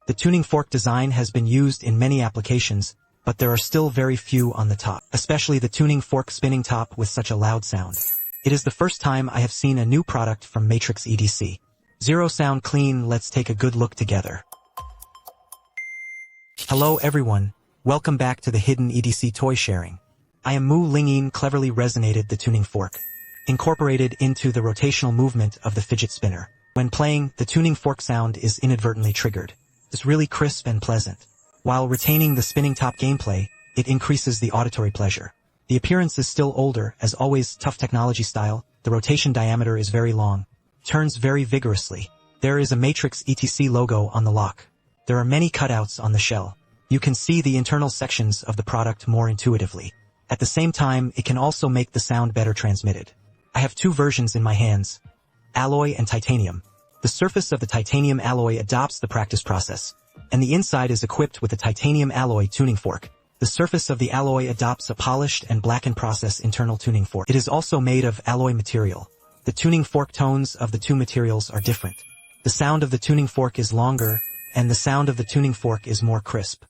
The tuning fork design has been used in many applications, but there are still very few on the top, especially the tuning fork spinning top with such a loud sound. It is the first time I have seen a new product from Matrix EDC. Zero sound clean. Let's take a good look together. Hello everyone, welcome back to the hidden EDC toy sharing. I am Mu Lingyin cleverly resonated the tuning fork, incorporated into the rotational movement of the fidget spinner. When playing, the tuning fork sound is inadvertently triggered. It's really crisp and pleasant. While retaining the spinning top gameplay, it increases the auditory pleasure. The appearance is still older, as always tough technology style. The rotation diameter is very long. Turns very vigorously. There is a Matrix ETC logo on the lock. There are many cutouts on the shell. You can see the internal sections of the product more intuitively. At the same time, it can also make the sound better transmitted. I have two versions in my hands. Alloy and titanium. The surface of the titanium alloy adopts the practice process, and the inside is equipped with a titanium alloy tuning fork. The surface of the alloy adopts a polished and blackened process internal tuning fork. It is also made of alloy material. The tuning fork tones of the two materials are different. The sound of the tuning fork is longer, and the sound of the tuning fork is more crisp.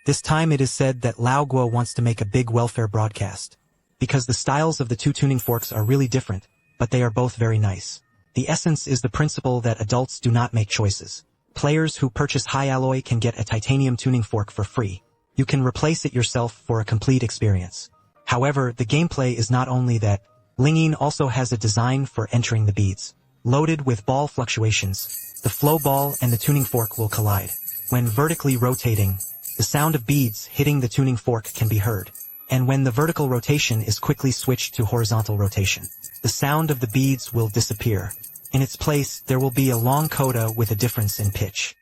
This time it is said that Lao Guo wants to make a big welfare broadcast. Because the styles of the two tuning forks are really different, but they are both very nice. The essence is the principle that adults do not make choices. Players who purchase high alloy can get a titanium tuning fork for free. You can replace it yourself for a complete experience. However, the gameplay is not only that. Lingyin also has a design for entering the beads. Loaded with ball fluctuations, the flow ball and the tuning fork will collide. When vertically rotating, the sound of beads hitting the tuning fork can be heard. And when the vertical rotation is quickly switched to horizontal rotation, the sound of the beads will disappear. In its place, there will be a long coda with a difference in pitch.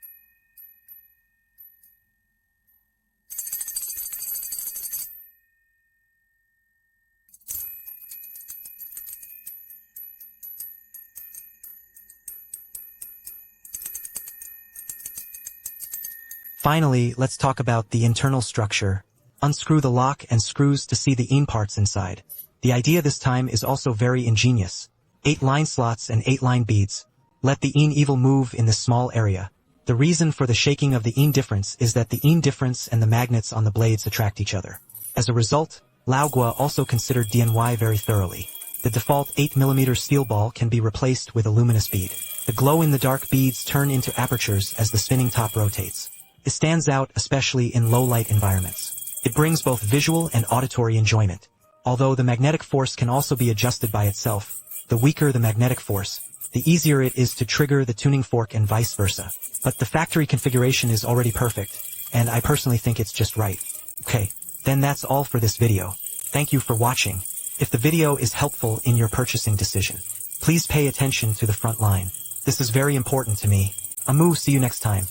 Finally, let's talk about the internal structure. Unscrew the lock and screws to see the in parts inside. The idea this time is also very ingenious. 8 line slots and 8 line beads. Let the in evil move in this small area. The reason for the shaking of the in difference is that the in difference and the magnets on the blades attract each other. As a result, Lao Guo also considered DIY very thoroughly. The default 8mm steel ball can be replaced with a luminous bead. The glow-in-the-dark beads turn into apertures as the spinning top rotates. It stands out especially in low-light environments. It brings both visual and auditory enjoyment. Although the magnetic force can also be adjusted by itself, the weaker the magnetic force, the easier it is to trigger the tuning fork and vice versa. But the factory configuration is already perfect, and I personally think it's just right. Okay, then that's all for this video. Thank you for watching. If the video is helpful in your purchasing decision, please pay attention to the front line. This is very important to me. Amu, see you next time.